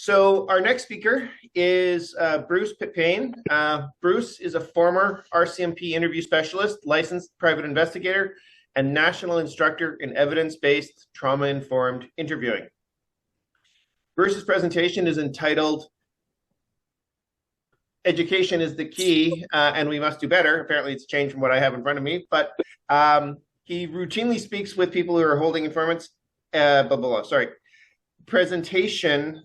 So our next speaker is Bruce Pitt Payne. Bruce is a former RCMP interview specialist, licensed private investigator, and national instructor in evidence-based trauma-informed interviewing. Bruce's presentation is entitled Education is the Key, and We Must Do Better. Apparently it's changed from what I have in front of me, but he routinely speaks with people who are holding informants. Presentation.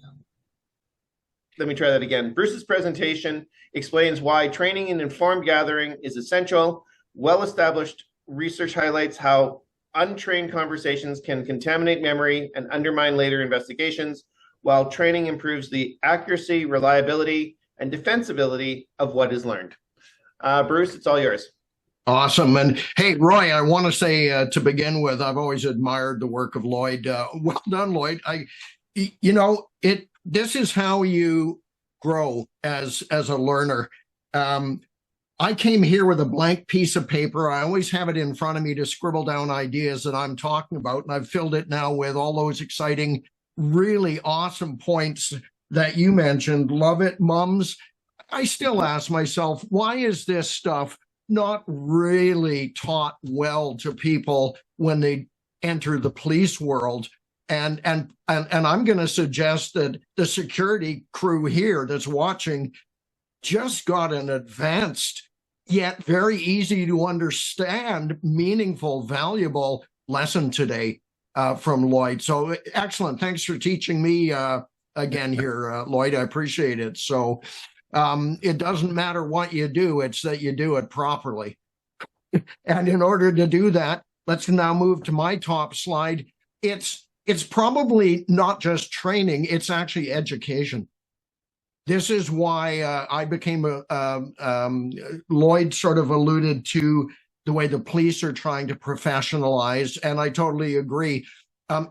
Let me try that again. Bruce's presentation explains why training in informed gathering is essential. Well-established research highlights how untrained conversations can contaminate memory and undermine later investigations, while training improves the accuracy, reliability, and defensibility of what is learned. Bruce, it's all yours. Awesome. And hey, Roy, I want to say to begin with, I've always admired the work of Lloyd. Well done, Lloyd. This is how you grow as a learner. I came here with a blank piece of paper. I always have it in front of me to scribble down ideas that I'm talking about. And I've filled it now with all those exciting, really awesome points that you mentioned. Love it, mums. I still ask myself, why is this stuff not really taught well to people when they enter the police world? And I'm going to suggest that the security crew here that's watching just got an advanced, yet very easy to understand, meaningful, valuable lesson today from Lloyd. So excellent. Thanks for teaching me again here, Lloyd. I appreciate it. So it doesn't matter what you do, it's that you do it properly. And in order to do that, let's now move to my top slide. It's probably not just training, it's actually education. This is why I became Lloyd sort of alluded to the way the police are trying to professionalize, and I totally agree.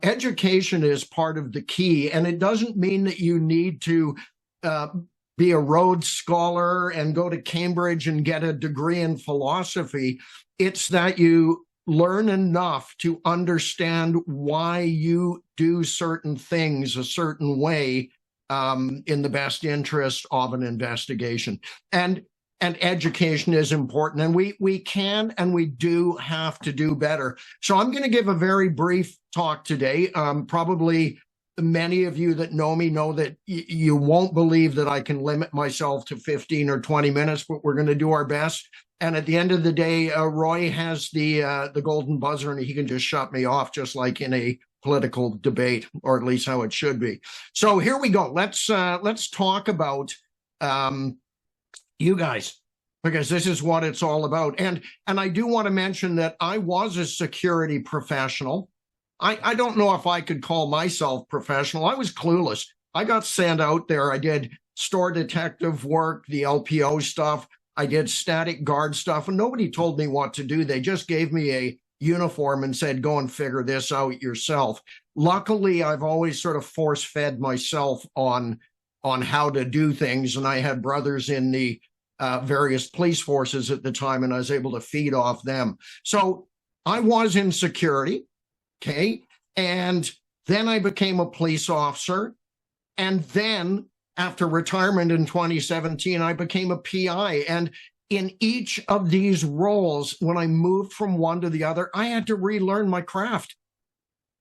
Education is part of the key, and it doesn't mean that you need to be a Rhodes Scholar and go to Cambridge and get a degree in philosophy. It's that you learn enough to understand why you do certain things a certain way in the best interest of an investigation. And education is important, and we can and we do have to do better. So I'm going to give a very brief talk today. Probably many of you that know me know that you won't believe that I can limit myself to 15 or 20 minutes, but we're going to do our best. And at the end of the day, Roy has the golden buzzer, and he can just shut me off, just like in a political debate, or at least how it should be. So here we go. Let's talk about you guys, because this is what it's all about. And I do want to mention that I was a security professional. I don't know if I could call myself professional. I was clueless. I got sent out there. I did store detective work, the LPO stuff. I did static guard stuff, and nobody told me what to do. They just gave me a uniform and said, go and figure this out yourself. Luckily, I've always sort of force-fed myself on how to do things, and I had brothers in the various police forces at the time, and I was able to feed off them. So I was in security, okay? And then I became a police officer, and then after retirement in 2017, I became a PI. And in each of these roles, when I moved from one to the other, I had to relearn my craft.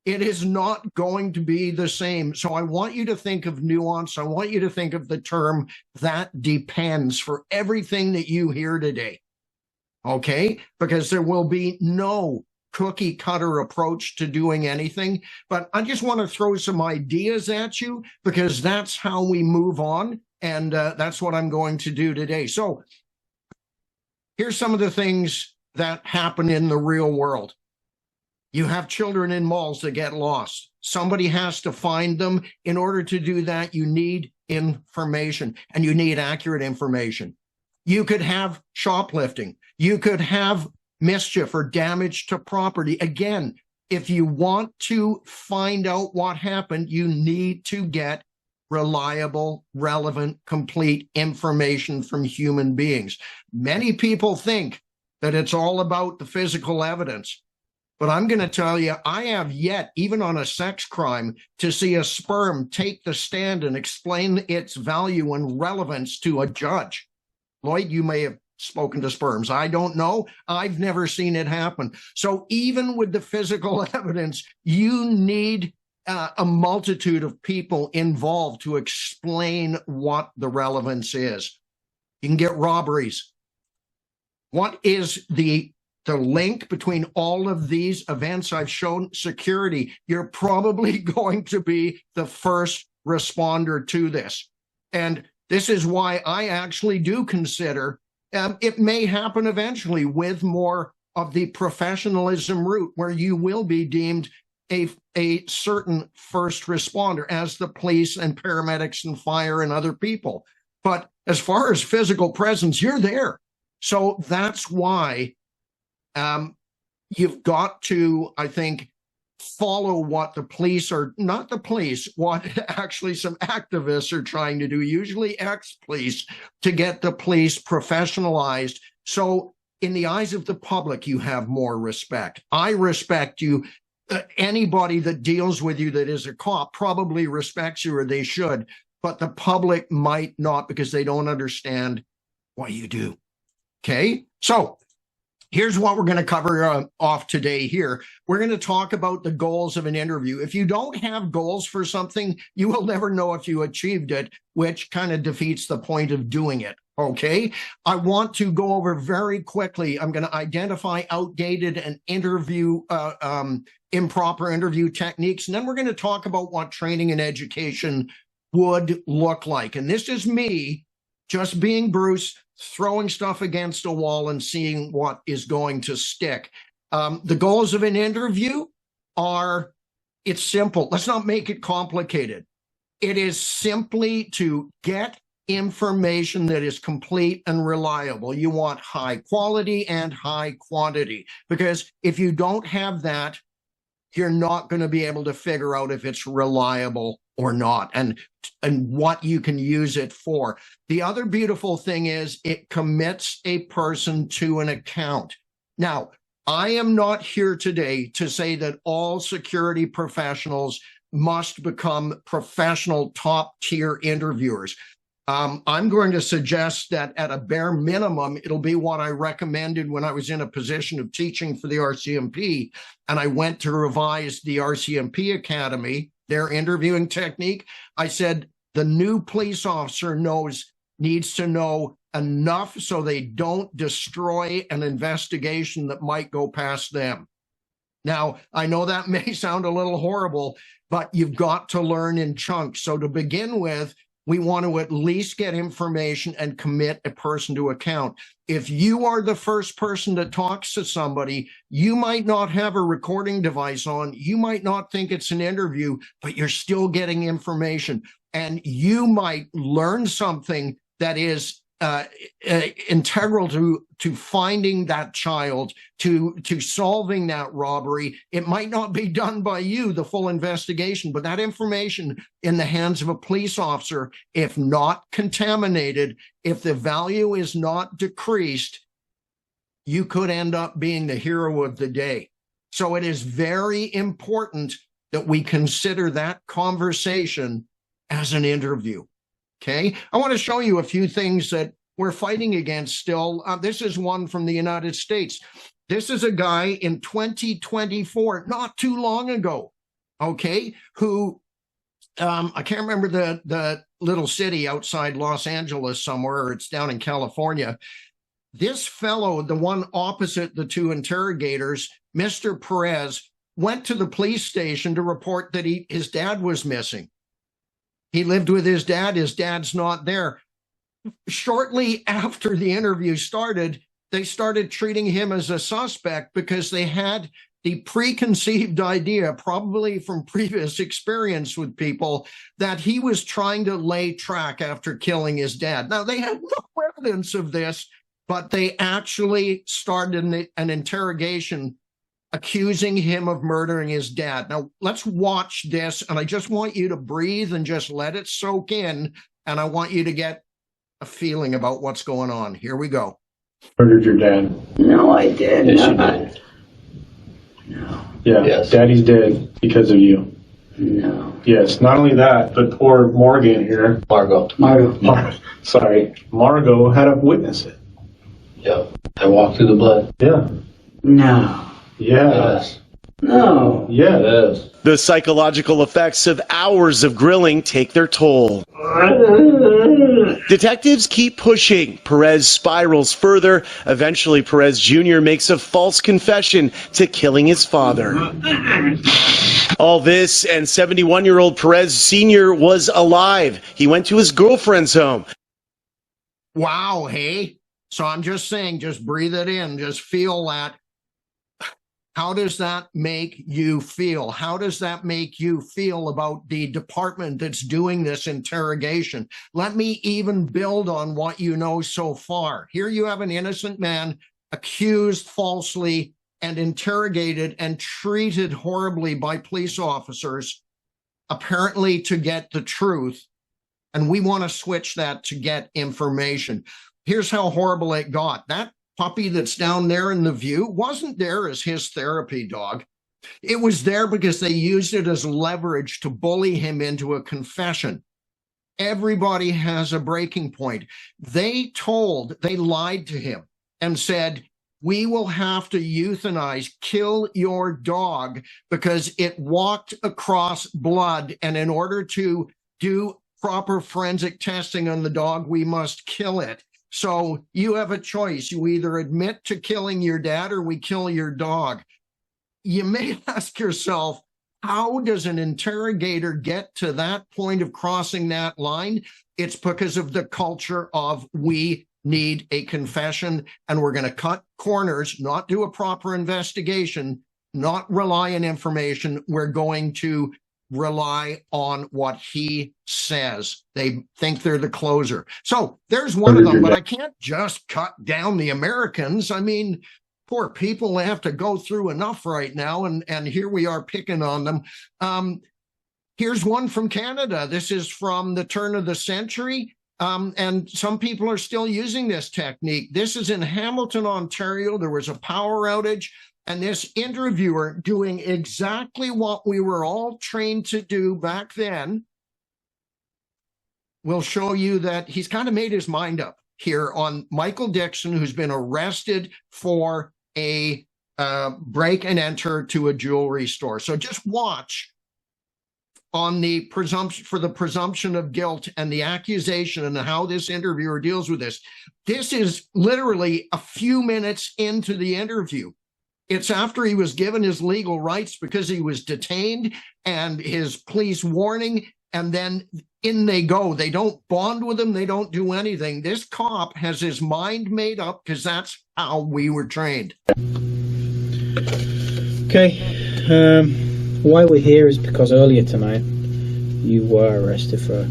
It is not going to be the same. So I want you to think of nuance. I want you to think of the term "that depends" for everything that you hear today, okay? Because there will be no cookie cutter approach to doing anything, but I just want to throw some ideas at you, because that's how we move on, and that's what I'm going to do today. So here's some of the things that happen in the real world. You have children in malls that get lost. Somebody has to find them. In order to do that, you need information, and you need accurate information. You could have shoplifting. You could have mischief or damage to property. Again, if you want to find out what happened, you need to get reliable, relevant, complete information from human beings. Many people think that it's all about the physical evidence. But I'm going to tell you, I have yet, even on a sex crime, to see a sperm take the stand and explain its value and relevance to a judge. Lloyd, you may have spoken to sperms. I don't know. I've never seen it happen. So even with the physical evidence, you need a multitude of people involved to explain what the relevance is. You can get robberies. What is the link between all of these events I've shown? Security. You're probably going to be the first responder to this. And this is why I actually do consider it may happen eventually with more of the professionalism route, where you will be deemed a certain first responder, as the police and paramedics and fire and other people. But as far as physical presence, you're there. So that's why you've got to, I think, follow what the police, or not the police, what actually some activists are trying to do, usually ex-police, to get the police professionalized. So in the eyes of the public, you have more respect. I respect you. Anybody that deals with you that is a cop probably respects you, or they should, but the public might not, because they don't understand what you do. Okay, so here's what we're going to cover off today here. We're going to talk about the goals of an interview. If you don't have goals for something, you will never know if you achieved it, which kind of defeats the point of doing it. Okay, I want to go over very quickly. I'm going to identify outdated and improper interview techniques, and then we're going to talk about what training and education would look like. And this is me just being Bruce, throwing stuff against a wall and seeing what is going to stick. The goals of an interview are, it's simple. Let's not make it complicated. It is simply to get information that is complete and reliable. You want high quality and high quantity, because if you don't have that, you're not going to be able to figure out if it's reliable or not, and what you can use it for. The other beautiful thing is it commits a person to an account. Now, I am not here today to say that all security professionals must become professional top-tier interviewers. I'm going to suggest that at a bare minimum, it'll be what I recommended when I was in a position of teaching for the RCMP, and I went to revise the RCMP Academy, their interviewing technique. I said the new police officer needs to know enough so they don't destroy an investigation that might go past them. Now, I know that may sound a little horrible, but you've got to learn in chunks. So to begin with, we want to at least get information and commit a person to account. If you are the first person that talks to somebody, you might not have a recording device on, you might not think it's an interview, but you're still getting information. And you might learn something that is integral to finding that child, to solving that robbery. It might not be done by you, the full investigation, but that information in the hands of a police officer, if not contaminated, if the value is not decreased, you could end up being the hero of the day. So it is very important that we consider that conversation as an interview. Okay, I want to show you a few things that we're fighting against still. This is one from the United States. This is a guy in 2024, not too long ago, okay, who, I can't remember the little city outside Los Angeles somewhere, or it's down in California. This fellow, the one opposite the two interrogators, Mr. Perez, went to the police station to report that his dad was missing. He lived with his dad. His dad's not there. Shortly after the interview started, they started treating him as a suspect because they had the preconceived idea, probably from previous experience with people, that he was trying to lay track after killing his dad. Now, they had no evidence of this, but they actually started an interrogation accusing him of murdering his dad. Now, let's watch this, and I just want you to breathe and just let it soak in, and I want you to get a feeling about what's going on. Here we go. Murdered your dad? No, I did Yes, you not. did. No. Yeah. Yes. Daddy's dead because of you. No. Yes. Not only that, but poor Morgan here. Margot. Sorry. Margot had to witness it. Yeah. I walked through the blood. Yeah. No. Yeah. Yes. No. Yeah. Yes. The psychological effects of hours of grilling take their toll. Detectives keep pushing. Perez spirals further. Eventually, Perez Jr. makes a false confession to killing his father. All this, and 71-year-old Perez Sr. was alive. He went to his girlfriend's home. Wow, hey? So I'm just saying, just breathe it in, just feel that. How does that make you feel? How does that make you feel about the department that's doing this interrogation? Let me even build on what you know so far. Here you have an innocent man accused falsely and interrogated and treated horribly by police officers, apparently to get the truth. And we want to switch that to get information. Here's how horrible it got. That puppy that's down there in the view wasn't there as his therapy dog. It was there because they used it as leverage to bully him into a confession. Everybody has a breaking point. They lied to him and said, we will have to euthanize, kill your dog because it walked across blood. And in order to do proper forensic testing on the dog, we must kill it. So you have a choice. You either admit to killing your dad or we kill your dog. You may ask yourself, how does an interrogator get to that point of crossing that line? It's because of the culture of we need a confession and we're going to cut corners, not do a proper investigation, not rely on information. We're going to rely on what he says. They think they're the closer. So there's one of them, but I can't just cut down the Americans. I mean, poor people, they have to go through enough right now, and here we are picking on them. Here's one from Canada. This is from the turn of the century, and some people are still using this technique. This is in Hamilton, Ontario. There was a power outage. And this interviewer, doing exactly what we were all trained to do back then, will show you that he's kind of made his mind up here on Michael Dixon, who's been arrested for a break and enter to a jewelry store. So just watch on the presumption of guilt and the accusation and how this interviewer deals with this. This is literally a few minutes into the interview. It's after he was given his legal rights because he was detained and his police warning, and then in they go. They don't bond with him. They don't do anything. This cop has his mind made up because that's how we were trained. Okay. Why we're here is because earlier tonight you were arrested for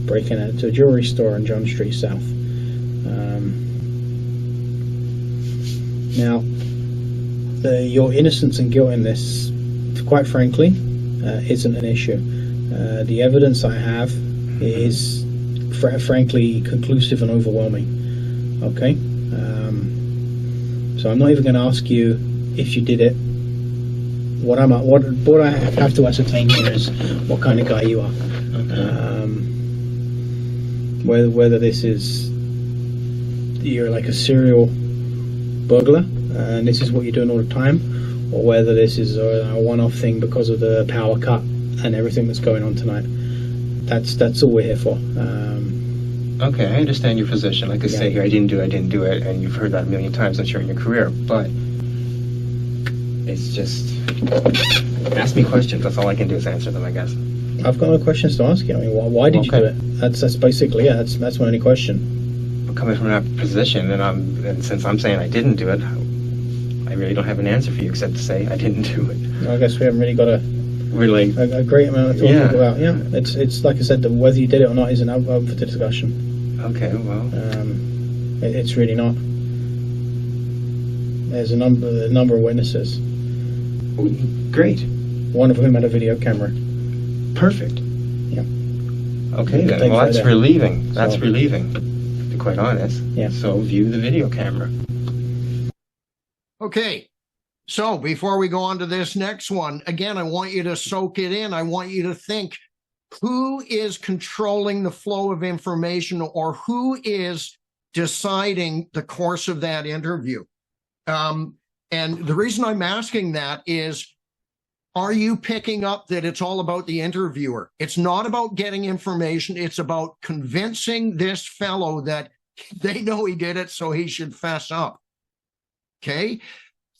breaking into a jewelry store on John Street South. Now, your innocence and guilt in this, quite frankly, isn't an issue. The evidence I have is, frankly, conclusive and overwhelming. Okay? So I'm not even going to ask you if you did it. What I have to ascertain here is what kind of guy you are. Okay. Whether this is, you're like a serial burglar, and this is what you're doing all the time, or whether this is a one-off thing because of the power cut and everything that's going on tonight. That's all we're here for. Okay, I understand your position. Like I say here, I didn't do it, and you've heard that a million times, I'm sure, in your career, but it's just, ask me questions. That's all I can do is answer them, I guess. I've got no questions to ask you. I mean, why did you do it? That's basically, that's my only question. Coming from that position, and since I'm saying I didn't do it, I really don't have an answer for you except to say I didn't do it. Well, I guess we haven't really got a great amount of talking about. Yeah, it's like I said, whether you did it or not isn't up for the discussion. Okay, well, it's really not. There's a number of witnesses. Great. One of whom had a video camera. Perfect. Yeah. Okay then. Well, that's relieving. That's relieving, to be quite honest. Yeah. So view the video camera. Okay. So before we go on to this next one, again, I want you to soak it in. I want you to think, who is controlling the flow of information, or who is deciding the course of that interview? And the reason I'm asking that is, are you picking up that it's all about the interviewer? It's not about getting information. It's about convincing this fellow that they know he did it, so he should fess up. Okay?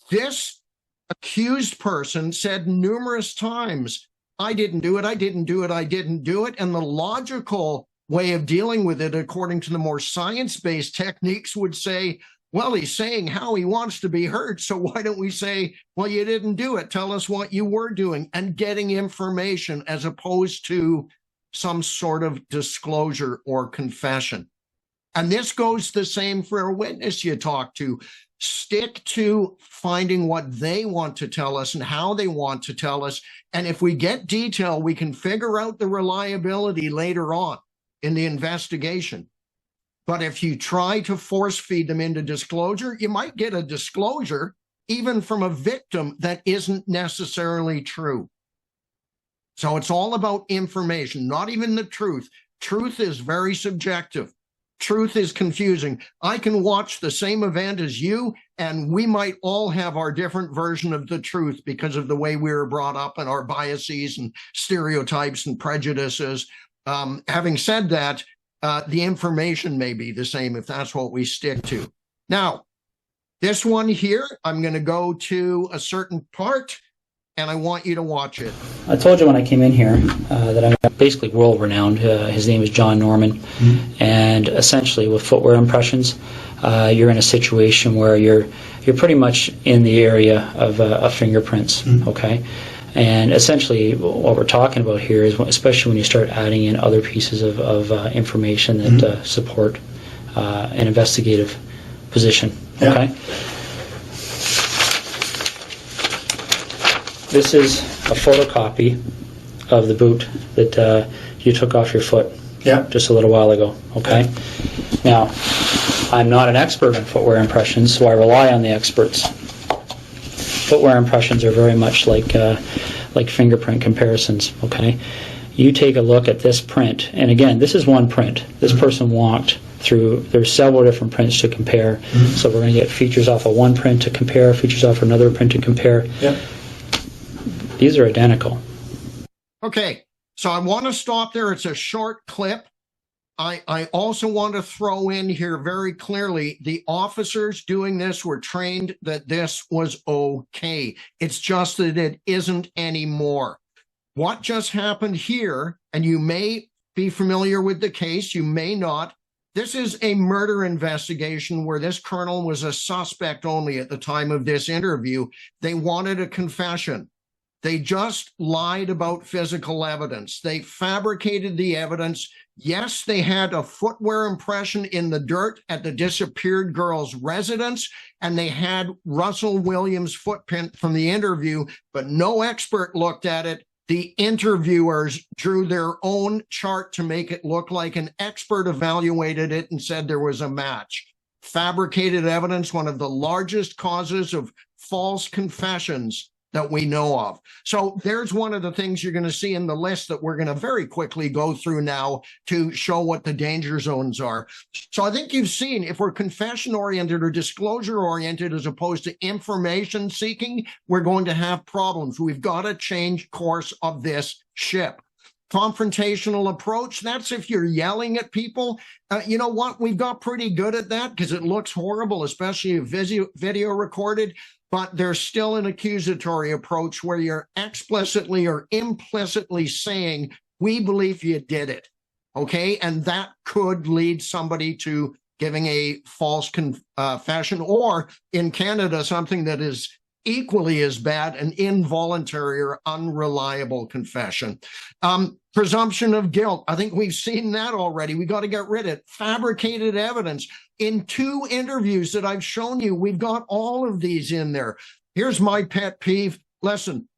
This accused person said numerous times, I didn't do it, I didn't do it, I didn't do it. And the logical way of dealing with it, according to the more science-based techniques, would say, well, he's saying how he wants to be heard, so why don't we say, well, you didn't do it, tell us what you were doing, and getting information as opposed to some sort of disclosure or confession. And this goes the same for a witness you talk to. Stick to finding what they want to tell us and how they want to tell us. And if we get detail, we can figure out the reliability later on in the investigation. But if you try to force feed them into disclosure, you might get a disclosure even from a victim that isn't necessarily true. So it's all about information, not even the truth. Truth is very subjective. Truth is confusing. I can watch the same event as you, and we might all have our different version of the truth because of the way we were brought up and our biases and stereotypes and prejudices. Having said that, the information may be the same if that's what we stick to. Now, this one here, I'm going to go to a certain part, and I want you to watch it. I told you when I came in here that I'm basically world-renowned. His name is John Norman. And essentially with footwear impressions, you're in a situation where you're pretty much in the area of fingerprints, okay? And essentially what we're talking about here is, especially when you start adding in other pieces of information that support an investigative position, okay? This is a photocopy of the boot that you took off your foot just a little while ago, okay? Now, I'm not an expert in footwear impressions, so I rely on the experts. Footwear impressions are very much like fingerprint comparisons, okay? You take a look at this print, and again, this is one print. This person walked through, there's several different prints to compare, so we're going to get features off of one print to compare, features off another print to compare. These are identical. Okay, so I want to stop there. It's a short clip. I also want to throw in here very clearly, the officers doing this were trained that this was okay. It's just that it isn't anymore. What just happened here, and you may be familiar with the case, you may not, this is a murder investigation where this colonel was a suspect only at the time of this interview. They wanted a confession. They just lied about physical evidence. They fabricated the evidence. Yes, they had a footwear impression in the dirt at the disappeared girl's residence, and they had Russell Williams' footprint from the interview, but no expert looked at it. The interviewers drew their own chart to make it look like an expert evaluated it and said there was a match. Fabricated evidence, one of the largest causes of false confessions that we know of. So there's one of the things you're going to see in the list that we're going to very quickly go through now to show what the danger zones are. So I think you've seen, if we're confession-oriented or disclosure-oriented as opposed to information-seeking, we're going to have problems. We've got to change course of this ship. Confrontational approach, that's if you're yelling at people. You know what? We've got pretty good at that because it looks horrible, especially if video recorded. But there's still an accusatory approach where you're explicitly or implicitly saying, we believe you did it, okay? And that could lead somebody to giving a false confession, or in Canada, something that is equally as bad, an involuntary or unreliable confession. Presumption of guilt. I think we've seen that already. We got to get rid of it. Fabricated evidence. In 2 interviews that I've shown you, we've got all of these in there. Here's my pet peeve. Listen,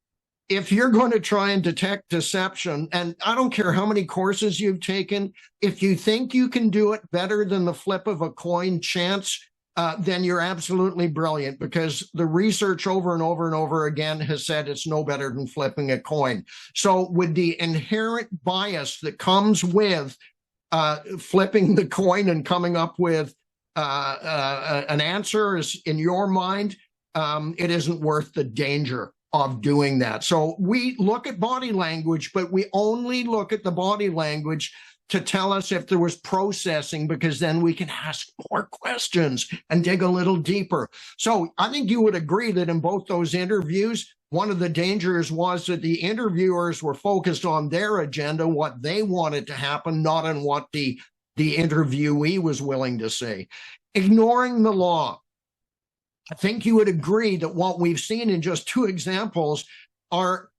if you're going to try and detect deception, and I don't care how many courses you've taken, if you think you can do it better than the flip of a coin chance, then you're absolutely brilliant, because the research over and over and over again has said it's no better than flipping a coin. So with the inherent bias that comes with flipping the coin and coming up with an answer is in your mind, it isn't worth the danger of doing that. So we look at body language, but we only look at the body language to tell us if there was processing, because then we can ask more questions and dig a little deeper. So I think you would agree that in both those interviews, one of the dangers was that the interviewers were focused on their agenda, what they wanted to happen, not on what the interviewee was willing to say. Ignoring the law. I think you would agree that what we've seen in just two examples are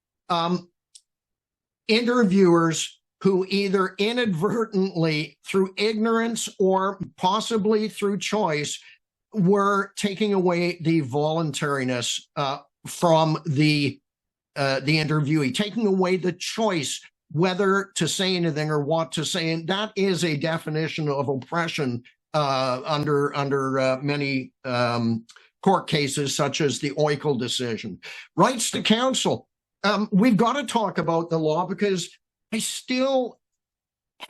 interviewers who either inadvertently, through ignorance or possibly through choice, were taking away the voluntariness from the interviewee, taking away the choice whether to say anything or what to say. And that is a definition of oppression under many court cases, such as the Oikel decision. Rights to counsel. We've got to talk about the law, because I still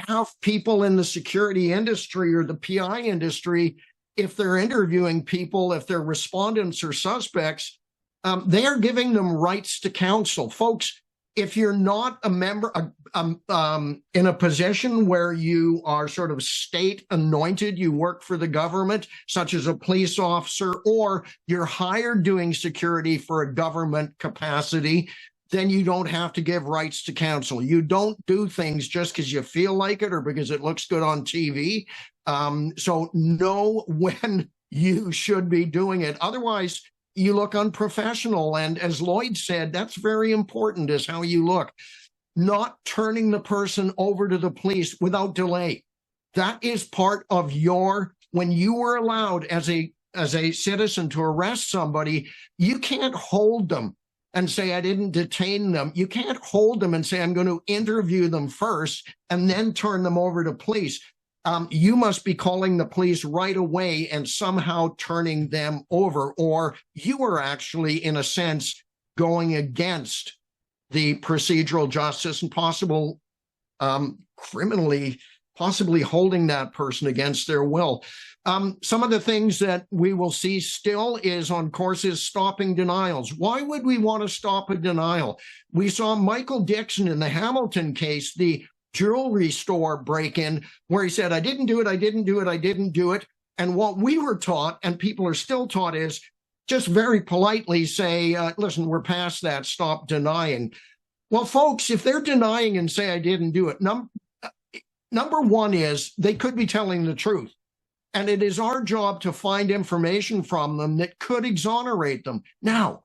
have people in the security industry or the PI industry, if they're interviewing people, if they're respondents or suspects, they are giving them rights to counsel. Folks, if you're not a member in a position where you are sort of state anointed, you work for the government, such as a police officer, or you're hired doing security for a government capacity, then you don't have to give rights to counsel. You don't do things just because you feel like it or because it looks good on TV. So know when you should be doing it. Otherwise, you look unprofessional. And as Lloyd said, that's very important, is how you look. Not turning the person over to the police without delay. That is part of when you were allowed as a citizen to arrest somebody, you can't hold them and say, I didn't detain them. You can't hold them and say, I'm going to interview them first and then turn them over to police. You must be calling the police right away and somehow turning them over, or you are actually, in a sense, going against the procedural justice and possibly holding that person against their will. Some of the things that we will see still is on courses stopping denials. Why would we want to stop a denial? We saw Michael Dixon in the Hamilton case, the jewelry store break-in, where he said, I didn't do it, I didn't do it, I didn't do it. And what we were taught, and people are still taught, is just very politely say, listen, we're past that, stop denying. Well, folks, if they're denying and say I didn't do it, number one is they could be telling the truth. And it is our job to find information from them that could exonerate them. Now,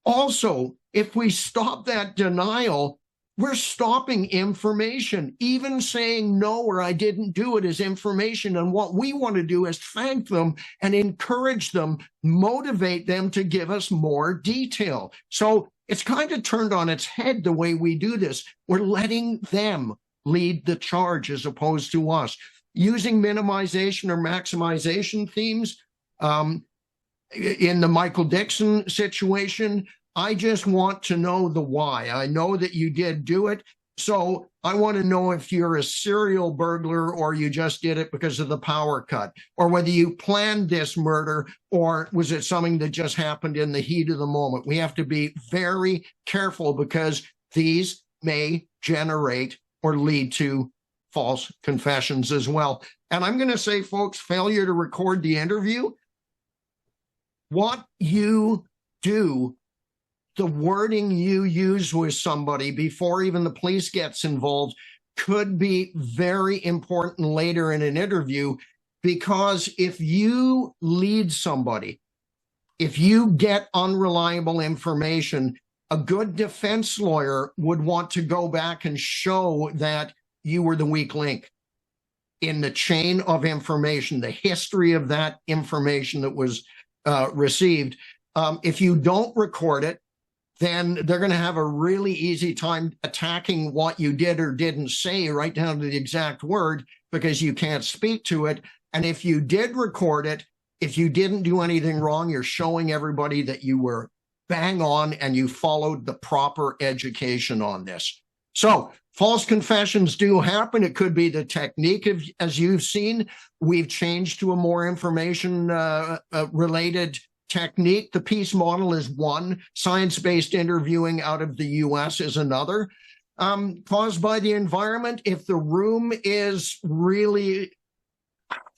also, if we stop that denial, we're stopping information. Even saying no or I didn't do it is information. And what we want to do is thank them and encourage them, motivate them to give us more detail. So it's kind of turned on its head the way we do this. We're letting them lead the charge as opposed to us. Using minimization or maximization themes. In the Michael Dixon situation, I just want to know the why. I know that you did do it, so I want to know if you're a serial burglar or you just did it because of the power cut, or whether you planned this murder or was it something that just happened in the heat of the moment. We have to be very careful, because these may generate or lead to false confessions as well. And I'm going to say, folks, failure to record the interview, what you do, the wording you use with somebody before even the police gets involved, could be very important later in an interview. Because if you lead somebody, if you get unreliable information, a good defense lawyer would want to go back and show that you were the weak link in the chain of information, the history of that information that was received. If you don't record it, then they're going to have a really easy time attacking what you did or didn't say, right down to the exact word, because you can't speak to it. And if you did record it, If you didn't do anything wrong, you're showing everybody that you were bang on and you followed the proper education on this. So false confessions do happen. It could be the technique of, as you've seen, we've changed to a more information related technique. The PEACE model is one. Science-based interviewing out of the US is another. Caused by the environment, if the room is really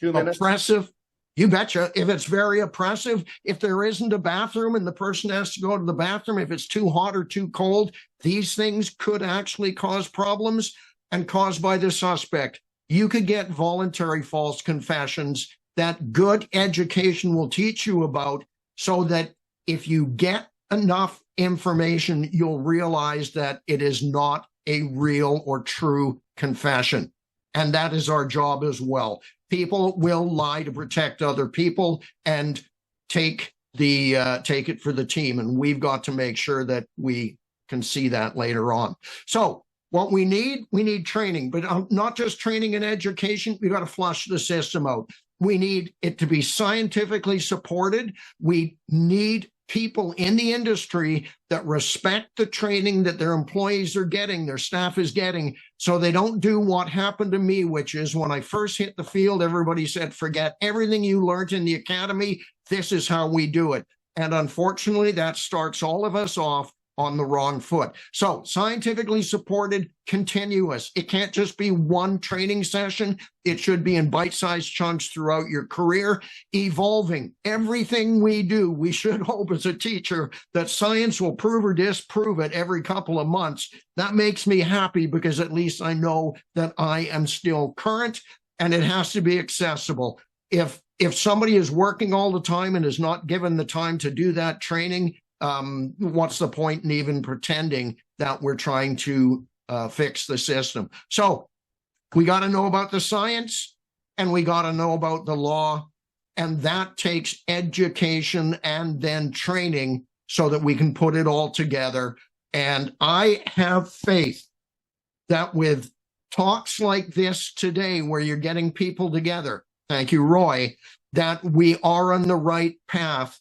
oppressive, you betcha. If it's very oppressive, if there isn't a bathroom and the person has to go to the bathroom, if it's too hot or too cold, these things could actually cause problems. And caused by the suspect, you could get voluntary false confessions that good education will teach you about, so that if you get enough information, you'll realize that it is not a real or true confession. And that is our job as well. People will lie to protect other people and take it for the team. And we've got to make sure that we can see that later on. So what we need training, but not just training and education. We got to flush the system out. We need it to be scientifically supported. We need people in the industry that respect the training that their employees are getting, their staff is getting, so they don't do what happened to me, which is when I first hit the field, everybody said, forget everything you learned in the academy. This is how we do it. And unfortunately, that starts all of us off on the wrong foot. So scientifically supported, continuous. It can't just be one training session. It should be in bite-sized chunks throughout your career, evolving. Everything we do, we should hope as a teacher that science will prove or disprove it every couple of months. That makes me happy, because at least I know that I am still current, and it has to be accessible. If somebody is working all the time and is not given the time to do that training, what's the point in even pretending that we're trying to fix the system? So we got to know about the science, and we got to know about the law, and that takes education and then training so that we can put it all together. And I have faith that with talks like this today, where you're getting people together, thank you, Roy, that we are on the right path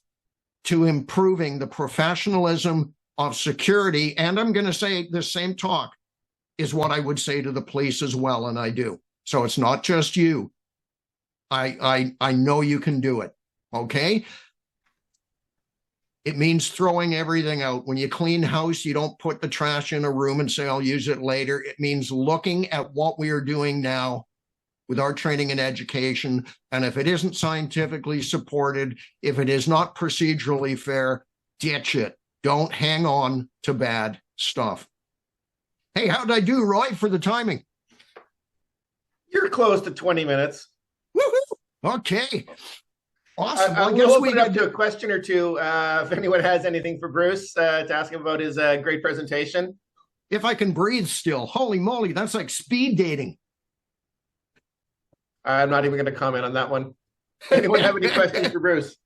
to improving the professionalism of security. And I'm going to say the same talk is what I would say to the police as well, and I do. So it's not just you. I know you can do it, okay? It means throwing everything out. When you clean house, you don't put the trash in a room and say, I'll use it later. It means looking at what we are doing now with our training and education. And if it isn't scientifically supported, if it is not procedurally fair, ditch it. Don't hang on to bad stuff. Hey, how'd I do, Roy, for the timing? You're close to 20 minutes. Woohoo! Okay. Awesome. I guess we'll open it up to a question or two if anyone has anything for Bruce to ask him about his great presentation. If I can breathe still. Holy moly, that's like speed dating. I'm not even going to comment on that one. Anyone have any questions for Bruce?